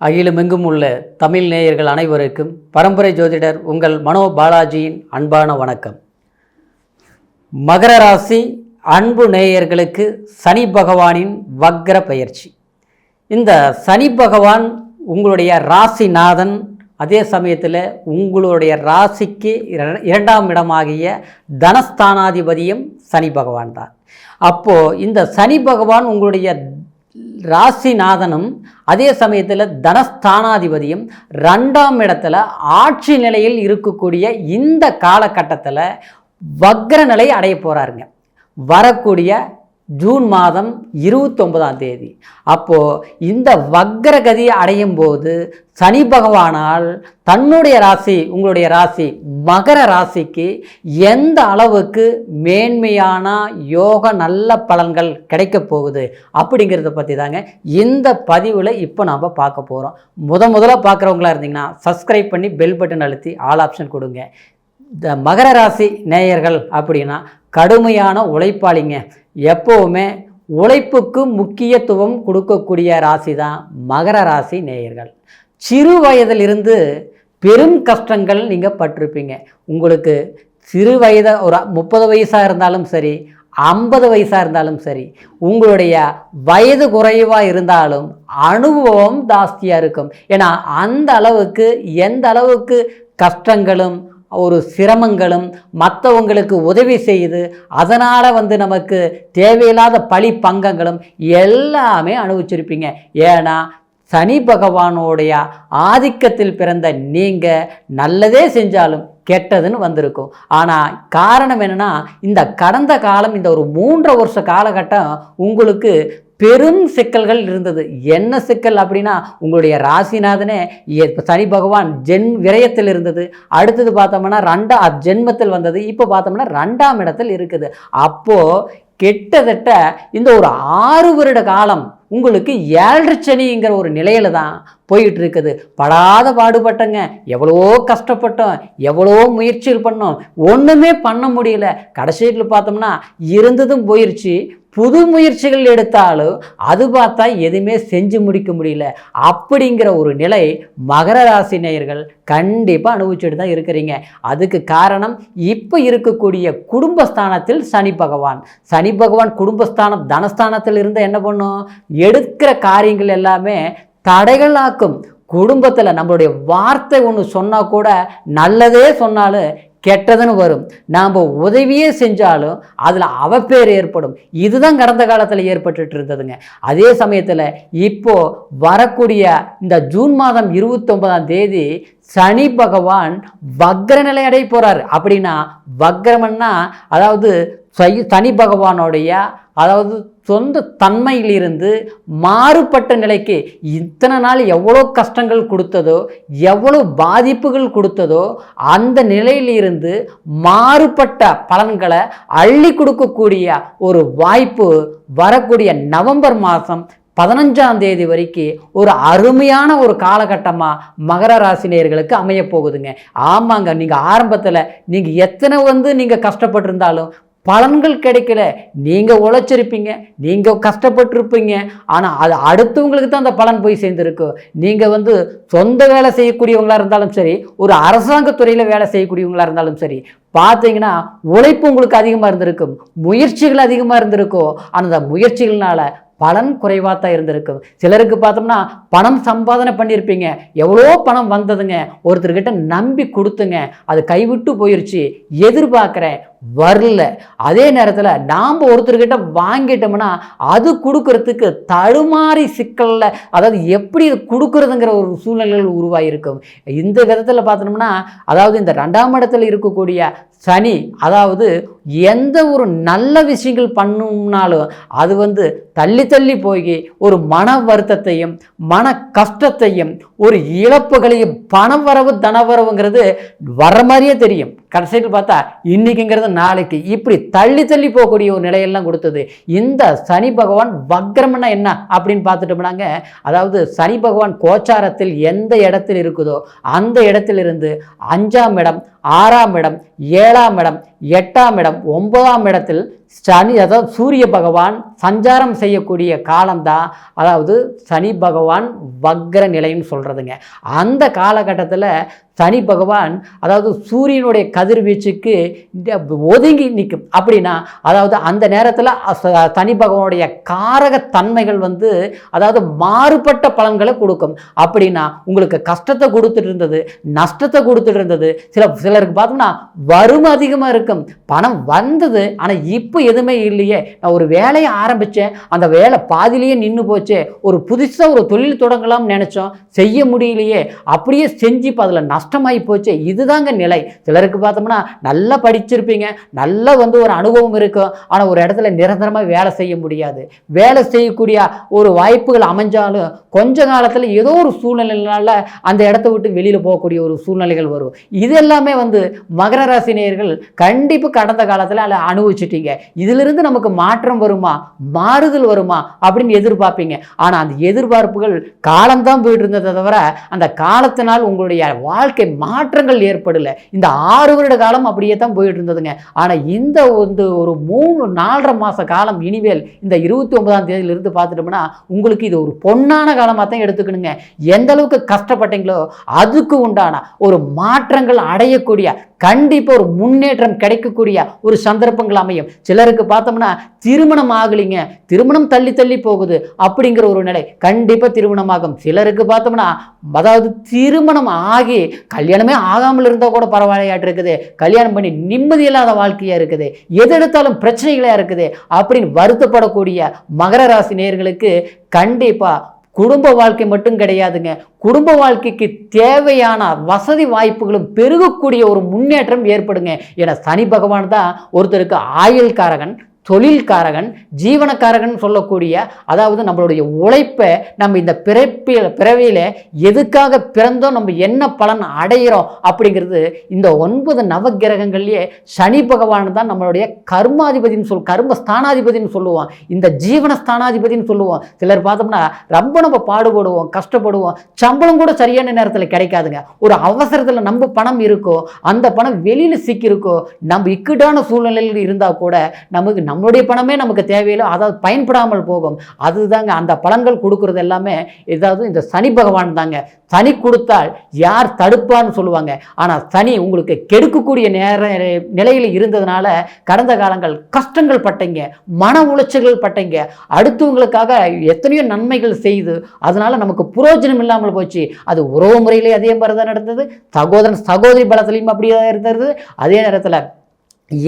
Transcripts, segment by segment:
அகிலமெங்கும் உள்ள தமிழ் நேயர்கள் அனைவருக்கும் பரம்பரை ஜோதிடர் உங்கள் மனோ பாலாஜியின் அன்பான வணக்கம். மகர ராசி அன்பு நேயர்களுக்கு சனி பகவானின் வக்ர பயிற்சி. இந்த சனி பகவான் உங்களுடைய ராசிநாதன், அதே சமயத்தில் உங்களுடைய ராசிக்கு இரண்டாம் இடமாகிய தனஸ்தானாதிபதியும் சனி பகவான் தான். அப்போது இந்த சனி பகவான் உங்களுடைய ராசிநாதனும் அதே சமயத்தில் தனஸ்தானாதிபதியும் ரெண்டாம் இடத்துல ஆட்சி நிலையில் இருக்கக்கூடிய இந்த காலகட்டத்தில் வக்ர நிலை அடைய போகிறாருங்க. வரக்கூடிய ஜூன் மாதம் 29ஆம் தேதி. அப்போது இந்த வக்ரகதி அடையும் போது சனி பகவானால் தன்னுடைய ராசி, உங்களுடைய ராசி மகர ராசிக்கு எந்த அளவுக்கு மேன்மையான யோக நல்ல பலன்கள் கிடைக்க போகுது அப்படிங்கிறத பற்றி தாங்க இந்த பதிவில் இப்போ நாம் பார்க்க போகிறோம். முதல்ல பார்க்குறவங்களா இருந்தீங்கன்னா சப்ஸ்கிரைப் பண்ணி பெல் பட்டன் அழுத்தி ஆல் ஆப்ஷன் கொடுங்க. இந்த மகர ராசி நேயர்கள் அப்படின்னா கடுமையான உழைப்பாளிங்க. எப்போவுமே உழைப்புக்கு முக்கியத்துவம் கொடுக்கக்கூடிய ராசி தான் மகர ராசி நேயர்கள். சிறு வயதிலிருந்து பெரும் கஷ்டங்கள் நீங்கள் பட்டிருப்பீங்க. உங்களுக்கு சிறு வயது ஒரு 30 வயசாக இருந்தாலும் சரி, 50 வயசாக இருந்தாலும் சரி, உங்களுடைய வயது குறைவாக இருந்தாலும் அனுபவம் ஜாஸ்தியாக இருக்கும். ஏன்னா அந்த அளவுக்கு எந்த அளவுக்கு கஷ்டங்களும் ஒரு சிரமங்களும் மற்றவங்களுக்கு உதவி செய்து அதனால் நமக்கு தேவையில்லாத பழி பங்கங்களும் எல்லாமே அனுபவிச்சிருப்பீங்க. ஏன்னா சனி பகவானுடைய ஆதிக்கத்தில் பிறந்த நீங்கள் நல்லதே செஞ்சாலும் கெட்டதுன்னு வந்திருக்கும். ஆனால் காரணம் என்னென்னா, இந்த கடந்த காலம், இந்த ஒரு 3 வருஷ காலகட்டம் உங்களுக்கு பெரும் சிக்கல்கள் இருந்தது. என்ன சிக்கல் அப்படின்னா, உங்களுடைய ராசிநாதனே சனி பகவான் விரயத்தில் இருந்தது. அடுத்தது பார்த்தோம்னா ஜென்மத்தில் வந்தது. இப்போ பார்த்தோம்னா 2ஆம் இடத்தில் இருக்குது. அப்போது கிட்டத்தட்ட இந்த ஒரு 6 வருட காலம் உங்களுக்கு 7 சனிங்கிற ஒரு நிலையில தான் போயிட்டு இருக்குது. படாத பாடுபட்டங்க, எவ்வளவோ கஷ்டப்பட்டோம், எவ்வளவோ முயற்சிகள் பண்ணோம், ஒன்றுமே பண்ண முடியல. கடைசியில் பார்த்தோம்னா இருந்ததும் போயிடுச்சு. புது முயற்சிகள் எடுத்தாலும் அது பார்த்தா எதுவுமே செஞ்சு முடிக்க முடியல. அப்படிங்கிற ஒரு நிலை மகர ராசி நேயர்கள் கண்டிப்பாக அனுபவிச்சுட்டு தான் இருக்கிறீங்க. அதுக்கு காரணம் இப்போ இருக்கக்கூடிய குடும்பஸ்தானத்தில் சனி பகவான் குடும்பஸ்தானம் தனஸ்தானத்தில் இருந்தால் என்ன பண்ணும், எடுக்கிற காரியங்கள் எல்லாமே தடைகளாக்கும். குடும்பத்தில் நம்மளுடைய வார்த்தை ஒன்று சொன்னால் கூட, நல்லதே சொன்னாலும் கெட்டதுன்னு வரும். நாம் உதவியே செஞ்சாலும் அதில் அவப்பேர் ஏற்படும். இதுதான் கடந்த காலத்தில் ஏற்பட்டு இருந்ததுங்க. அதே சமயத்தில் இப்போது வரக்கூடிய இந்த ஜூன் மாதம் 29ஆம் தேதி சனி பகவான் வக்ர நிலை அடைய போகிறார். அப்படின்னா வக்ரம்னா அதாவது சனி பகவானுடைய சொந்த தன்மையிலிருந்து மாறுபட்ட நிலைக்கு இத்தனை நாள் எவ்வளோ கஷ்டங்கள் கொடுத்ததோ, எவ்வளோ பாதிப்புகள் கொடுத்ததோ, அந்த நிலையிலிருந்து மாறுபட்ட பலன்களை அள்ளி கொடுக்கக்கூடிய ஒரு வாய்ப்பு வரக்கூடிய நவம்பர் மாதம் 15ஆம் தேதி வரைக்கும் ஒரு அருமையான ஒரு காலகட்டமாக மகர ராசினியர்களுக்கு அமைய போகுதுங்க. ஆமாங்க, நீங்கள் ஆரம்பத்தில் நீங்கள் எத்தனை நீங்கள் கஷ்டப்பட்டிருந்தாலும் பலன்கள் கிடைக்கல. நீங்கள் உழைச்சிருப்பீங்க, நீங்கள் கஷ்டப்பட்டிருப்பீங்க. ஆனால் அது அடுத்தவங்களுக்கு தான் அந்த பலன் போய் சேர்ந்துருக்கும். நீங்கள் சொந்த வேலை செய்யக்கூடியவங்களாக இருந்தாலும் சரி, ஒரு அரசாங்கத்துறையில் வேலை செய்யக்கூடியவங்களாக இருந்தாலும் சரி, பார்த்தீங்கன்னா உழைப்பு உங்களுக்கு அதிகமாக இருந்திருக்கும், முயற்சிகள் அதிகமாக இருந்திருக்கும். ஆனால் அந்த முயற்சிகள்னால பலன் குறைவாக தான் இருந்திருக்கும். சிலருக்கு பார்த்தோம்னா பணம் சம்பாதனை பண்ணியிருப்பீங்க, எவ்வளோ பணம் வந்ததுங்க, ஒருத்தர்கிட்ட நம்பி கொடுத்துங்க, அது கைவிட்டு போயிடுச்சு, எதிர்பார்க்குறேன் வரல. அதே நேரத்தில் நாம் ஒருத்தர்கிட்ட வாங்கிட்டோம்னா அது கொடுக்கறதுக்கு தடுமாறி சிக்கலில், அதாவது எப்படி கொடுக்குறதுங்கிற ஒரு சூழ்நிலைகள் உருவாகிருக்கும். இந்த விதத்தில் பார்த்தோம்னா இந்த 2ஆம் இடத்துல இருக்கக்கூடிய சனி, எந்த ஒரு நல்ல விஷயங்கள் பண்ணணும்னாலும் அது தள்ளி தள்ளி போய் ஒரு மன வருத்தத்தையும் மன கஷ்டத்தையும் ஒரு இழப்புகளையும் பணவரவு தனவரவுங்கிறது வர மாதிரியே தெரியும். கடைசியில் பார்த்தா இன்னைக்குங்கிறது நாளைக்கு, இப்படி தள்ளி தள்ளி போகக்கூடிய ஒரு நிலையெல்லாம் கொடுத்தது. இந்த சனி பகவான் வக்ரம்னா என்ன அப்படின்னு பார்த்துட்டோம்னாங்க, அதாவது சனி பகவான் கோச்சாரத்தில் எந்த இடத்தில் இருக்குதோ அந்த இடத்திலிருந்து 5ஆம் இடம், 6ஆம் இடம், 7ஆம் இடம், 8ஆம் இடம், 9ஆம் இடத்தில் சனி, அதாவது சூரிய பகவான் சஞ்சாரம் செய்யக்கூடிய காலம்தான் அதாவது சனி பகவான் வக்ர நிலைன்னு சொல்கிறதுங்க. அந்த காலகட்டத்தில் சனி பகவான் அதாவது சூரியனுடைய கதிர்வீச்சுக்கு ஒதுங்கி நிற்கும். அப்படின்னா அதாவது அந்த நேரத்தில் சனி பகவானுடைய காரகத்தன்மைகள் அதாவது மாறுபட்ட பலன்களை கொடுக்கும். அப்படின்னா உங்களுக்கு கஷ்டத்தை கொடுத்துட்டு இருந்தது, நஷ்டத்தை கொடுத்துட்டு இருந்தது, சிலருக்கு பார்த்தோம்னா வறுமை அதிகமாக இருக்கும், பணம் வந்தது ஆனால் இப்போ எதுவுமே இல்லையே, நான் ஒரு வேலையை ஆரம்பித்தேன் அந்த வேலை பாதிலேயே நின்று போச்சு, ஒரு புதுசாக ஒரு தொழில் தொடங்கலாம்னு நினச்சோம் செய்ய முடியலையே, அப்படியே செஞ்சு இப்போ அதில் நஷ்டமாகி போச்சு. இதுதாங்க நிலை. சிலருக்கு பார்த்தோம்னா நல்லா படிச்சிருப்பீங்க, நல்லா ஒரு அனுபவம் இருக்கும், ஆனால் ஒரு இடத்துல நிரந்தரமாக வேலை செய்ய முடியாது. வேலை செய்யக்கூடிய ஒரு வாய்ப்புகள் அமைஞ்சாலும் கொஞ்ச காலத்தில் ஏதோ ஒரு சூழ்நிலைனால அந்த இடத்த விட்டு வெளியில் போகக்கூடிய ஒரு சூழ்நிலைகள் வரும். இது எல்லாமே மகர ராசி நேயர்கள் கண்டிப்பாக கடந்த காலத்தில் அனுபவிச்சுட்டீங்க. இதிலிருந்து நமக்கு மாற்றம் வருமா, மாறுதல் வருமா அப்படின்னு எதிர்பார்ப்பீங்க. ஆனால் அந்த எதிர்பார்ப்புகள் காலம்தான் போயிட்டு இருந்ததை தவிர அந்த காலத்தினால் உங்களுடைய வாழ்க்கை மாற்றங்கள் ஏற்படல. இந்த 6 வருட காலம் அப்படியே தான் போயிட்டு இருந்ததுங்க. ஆனால் இந்த ஒரு 3-4.5 மாத காலம் இனிமேல் இந்த 29ஆம் தேதியிலிருந்து பார்த்துட்டோம்னா உங்களுக்கு இது ஒரு பொன்னான காலமாக தான் எடுத்துக்கணுங்க. எந்த அளவுக்கு கஷ்டப்பட்டீங்களோ அதுக்கு உண்டான ஒரு மாற்றங்கள் அடையக்கூடிய, கண்டிப்பாக ஒரு முன்னேற்றம் கிடைக்கக்கூடிய ஒரு சந்தர்ப்பங்கள் அமையும். சிலருக்கு பார்த்தோம்னா திருமணம் ஆகலிங்க, திருமணம் தள்ளி தள்ளி போகுது அப்படிங்கிற ஒரு நிலை, கண்டிப்பாக திருமணமாகும். சிலருக்கு பார்த்தோம்னா அதாவது திருமணம் ஆகி கல்யாணமே ஆகாமல் இருந்தால் கூட பரவாயில்லையாட்டு இருக்குது, கல்யாணம் பண்ணி நிம்மதி இல்லாத வாழ்க்கையாக இருக்குது, எது எடுத்தாலும் பிரச்சனைகளாக இருக்குது அப்படின்னு வருத்தப்படக்கூடிய மகர ராசி நேயர்களுக்கு கண்டிப்பாக குடும்ப வாழ்க்கை மட்டும் கிடையாதுங்க, குடும்ப வாழ்க்கைக்கு தேவையான வசதி வாய்ப்புகளும் பெருகக்கூடிய ஒரு முன்னேற்றம் ஏற்படுங்க. ஏன்னா சனி பகவான் தான் ஒருத்தருக்கு ஆயுள்காரகன், தொழில்காரகன், ஜீவனக்காரகன் சொல்லக்கூடிய, அதாவது நம்மளுடைய உழைப்பை நம்ம இந்த பிறவியில் எதுக்காக பிறந்தோம், நம்ம என்ன பலன் அடைகிறோம் அப்படிங்கிறது இந்த 9 நவகிரகங்கள்லேயே சனி பகவான் தான் நம்மளுடைய கர்மாதிபதினு கர்ம ஸ்தானாதிபதினு சொல்லுவோம், இந்த ஜீவன ஸ்தானாதிபதினு சொல்லுவோம். சிலர் பார்த்தோம்னா ரொம்ப நம்ம பாடுபடுவோம், கஷ்டப்படுவோம், சம்பளம் கூட சரியான நேரத்தில் கிடைக்காதுங்க. ஒரு அவசரத்தில் நம்ம பணம் இருக்கோ, அந்த பணம் வெளியில் சிக்கியிருக்கோ, நம்ம இக்கட்டான சூழ்நிலையில் இருந்தால் கூட நமக்கு நம்மளுடைய பணமே நமக்கு தேவையில்லை, அதாவது பயன்படாமல் போகும். அதுதாங்க அந்த பலன்கள் கொடுக்கறது எல்லாமே ஏதாவது இந்த சனி பகவான் தாங்க. சனி கொடுத்தால் யார் தடுப்பான்னு சொல்லுவாங்க. ஆனால் சனி உங்களுக்கு கெடுக்கக்கூடிய நிலையில் இருந்ததுனால கடந்த காலங்கள் கஷ்டங்கள் பட்டீங்க, மன உளைச்சல்கள் பட்டீங்க, அடுத்தவங்களுக்காக எத்தனையோ நன்மைகள் செய்து அதனால நமக்கு புரோஜனம் இல்லாமல் போச்சு. அது உறவு முறையிலே அதே மாதிரி தான் நடந்தது, சகோதரன் சகோதரி பலத்திலையும் அப்படியே தான் இருந்தது. அதே நேரத்தில்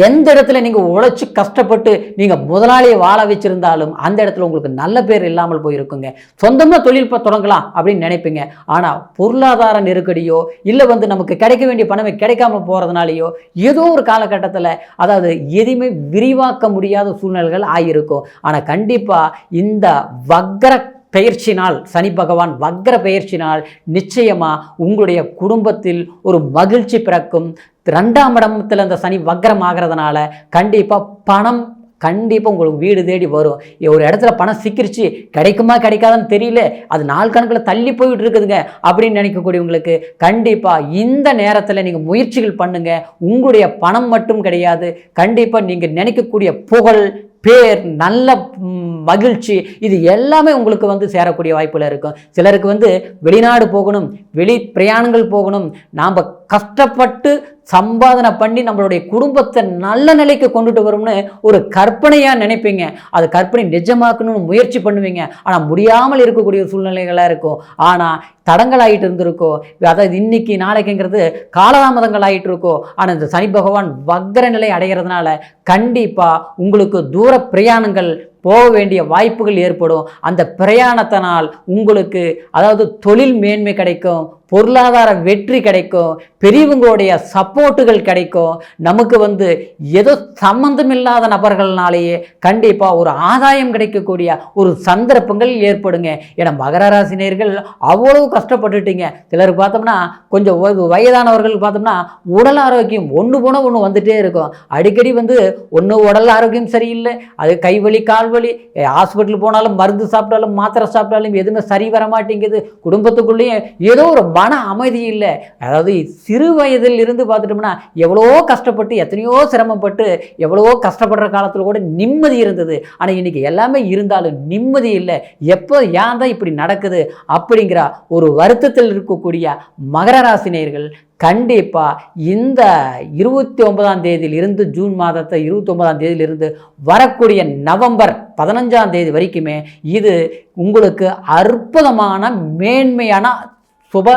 எந்த இடத்துல நீங்கள் உழைச்சி கஷ்டப்பட்டு நீங்கள் முதலாளியை வாழ வச்சுருந்தாலும் அந்த இடத்துல உங்களுக்கு நல்ல பேர் இல்லாமல் போயிருக்குங்க. சொந்தமாக தொழில் தொடங்கலாம் அப்படின்னு நினைப்பீங்க, ஆனால் பொருளாதார நெருக்கடியோ இல்லை நமக்கு கிடைக்க வேண்டிய பணமே கிடைக்காம போகிறதுனாலையோ ஏதோ ஒரு காலகட்டத்தில் அதாவது எதுவுமே விரிவாக்க முடியாத சூழ்நிலைகள் ஆகியிருக்கும். ஆனால் கண்டிப்பாக இந்த வக்ர பெயர்ச்சினால், சனி பகவான் வக்ர பெயர்ச்சினால் நிச்சயமாக உங்களுடைய குடும்பத்தில் ஒரு மகிழ்ச்சி பிறக்கும். 2ஆம் இடத்துல அந்த சனி வக்ரம் ஆகிறதுனால கண்டிப்பாக பணம் கண்டிப்பாக உங்களுக்கு வீடு தேடி வரும். ஒரு இடத்துல பணம் சிக்கிருச்சு, கிடைக்குமா கிடைக்காதான்னு தெரியல, அது நாள் கணக்கில் தள்ளி போயிட்டு இருக்குதுங்க அப்படின்னு நினைக்கக்கூடியவங்களுக்கு கண்டிப்பாக இந்த நேரத்தில் நீங்கள் முயற்சிகள் பண்ணுங்கள். உங்களுடைய பணம் மட்டும் கிடையாது, கண்டிப்பாக நீங்கள் நினைக்கக்கூடிய புகழ், பேர், நல்ல மகிழ்ச்சி, இது எல்லாமே உங்களுக்கு சேரக்கூடிய வாய்ப்புகள் இருக்கும். சிலருக்கு வெளிநாடு போகணும், வெளி பிரயாணங்கள் போகணும், நாம் கஷ்டப்பட்டு சம்பாதனை பண்ணி நம்மளுடைய குடும்பத்தை நல்ல நிலைக்கு கொண்டுட்டு வரும்னு ஒரு கற்பனையாக நினைப்பீங்க. அது கற்பனை நிஜமாக்கணும்னு முயற்சி பண்ணுவீங்க, ஆனால் முடியாமல் இருக்கக்கூடிய சூழ்நிலைகளாக இருக்கும். ஆனால் தடங்கள் ஆகிட்டு இருந்திருக்கோ, அதாவது இன்னைக்கு நாளைக்குங்கிறது காலதாமதங்கள் ஆகிட்டு இருக்கோ. ஆனால் இந்த சனி பகவான் வக்ர நிலை அடைகிறதுனால கண்டிப்பாக உங்களுக்கு தூர பிரயாணங்கள் போக வேண்டிய வாய்ப்புகள் ஏற்படும். அந்த பிரயாணத்தினால் உங்களுக்கு அதாவது தொழில் மேன்மை கிடைக்கும், பொருளாதார வெற்றி கிடைக்கும், பெரியவங்களுடைய சப்போர்ட்டுகள் கிடைக்கும். நமக்கு ஏதோ சம்பந்தமில்லாத நபர்கள்னாலேயே கண்டிப்பாக ஒரு ஆதாயம் கிடைக்கக்கூடிய ஒரு சந்தர்ப்பங்கள் ஏற்படுங்க. ஏன்னா மகர ராசி நேயர்கள் அவ்வளவு கஷ்டப்பட்டுட்டீங்க. சிலர் பார்த்தோம்னா கொஞ்சம் வயதானவர்கள் பார்த்தோம்னா உடல் ஆரோக்கியம் ஒன்று போனால் ஒன்று வந்துட்டே இருக்கும். அடிக்கடி ஒன்று உடல் ஆரோக்கியம் சரியில்லை, அது கைவலி கால்வலி, ஹாஸ்பிட்டல் போனாலும் மருந்து சாப்பிட்டாலும் மாத்திரை சாப்பிட்டாலும் எதுவுமே சரி வர மாட்டேங்குது. குடும்பத்துக்குள்ளேயும் ஏதோ ஒரு மன அமைதி இல்லை. அதாவது சிறு வயதில் இருந்து பார்த்துட்டோம்னா எவ்வளோ கஷ்டப்பட்டு எத்தனையோ சிரமப்பட்டு எவ்வளவோ கஷ்டப்படுற காலத்தில் கூட நிம்மதி இருந்தது. ஆனால் இன்னைக்கு எல்லாமே இருந்தாலும் நிம்மதி இல்லை. எப்போ ஏன் தான் இப்படி நடக்குது அப்படிங்கிற ஒரு வருத்தத்தில் இருக்கக்கூடிய மகர ராசி நேயர்கள் கண்டிப்பாக இந்த 29ஆம் தேதியிலிருந்து ஜூன் மாதத்தை 29ஆம் தேதியிலிருந்து வரக்கூடிய நவம்பர் 15ஆம் தேதி வரைக்குமே இது உங்களுக்கு அற்புதமான மேன்மையான சுப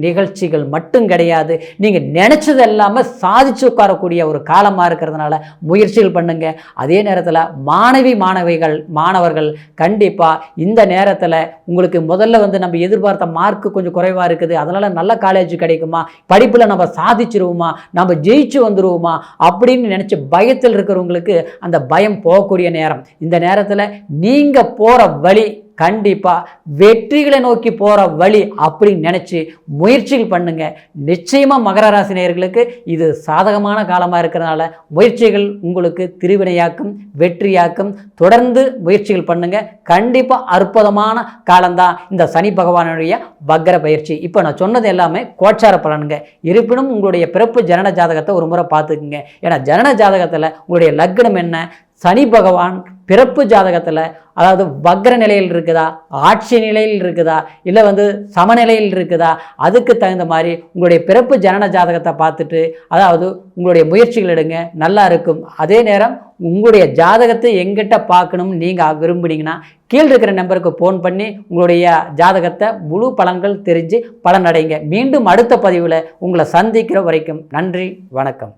நிகழ்ச்சிகள் மட்டும் கிடையாது, நீங்கள் நினச்சது எல்லாமே சாதிச்சு உட்காரக்கூடிய ஒரு காலமாக இருக்கிறதுனால முயற்சிகள் பண்ணுங்க. அதே நேரத்தில் மாணவர்கள் கண்டிப்பாக இந்த நேரத்தில் உங்களுக்கு முதல்ல நம்ம எதிர்பார்த்த மார்க்கு கொஞ்சம் குறைவாக இருக்குது, அதனால் நல்ல காலேஜ் கிடைக்குமா, படிப்பில் நம்ம சாதிச்சிருவோமா, நம்ம ஜெயிச்சு வந்துடுவோமா அப்படின்னு நினச்சி பயத்தில் இருக்கிறவங்களுக்கு அந்த பயம் போகக்கூடிய நேரம். இந்த நேரத்தில் நீங்கள் போகிற வழி கண்டிப்பாக வெற்றிகளை நோக்கி போகிற வழி அப்படின்னு நினச்சி முயற்சிகள் பண்ணுங்க. நிச்சயமாக மகர ராசி நேயர்களுக்கு இது சாதகமான காலமாக இருக்கிறதுனால முயற்சிகள் உங்களுக்கு திருவினையாக்கும் வெற்றியாக்கும். தொடர்ந்து முயற்சிகள் பண்ணுங்க. கண்டிப்பாக அற்புதமான காலம்தான் இந்த சனி பகவானுடைய வக்ர பயிற்சி. இப்போ நான் சொன்னது எல்லாமே கோச்சார பலனுங்க. இருப்பினும் உங்களுடைய பிறப்பு ஜனன ஜாதகத்தை ஒரு முறை பார்த்துக்குங்க. ஏன்னா ஜனன ஜாதகத்தில் உங்களுடைய லக்னம் என்ன, சனி பகவான் பிறப்பு ஜாதகத்தில் அதாவது வக்ர நிலையில் இருக்குதா, ஆட்சி நிலையில் இருக்குதா, இல்லை சமநிலையில் இருக்குதா, அதுக்கு தகுந்த மாதிரி உங்களுடைய பிறப்பு ஜனன ஜாதகத்தை பார்த்துட்டு அதாவது உங்களுடைய முயற்சிகள் எடுங்க, நல்லா இருக்கும். அதே நேரம் உங்களுடைய ஜாதகத்தை எங்கிட்ட பார்க்கணும்னு நீங்கள் விரும்புனீங்கன்னா கீழே இருக்கிற நம்பருக்கு ஃபோன் பண்ணி உங்களுடைய ஜாதகத்தை முழு பலன்கள் தெரிஞ்சு பலனடைங்க. மீண்டும் அடுத்த பதிவில் உங்களை சந்திக்கிற வரைக்கும் நன்றி, வணக்கம்.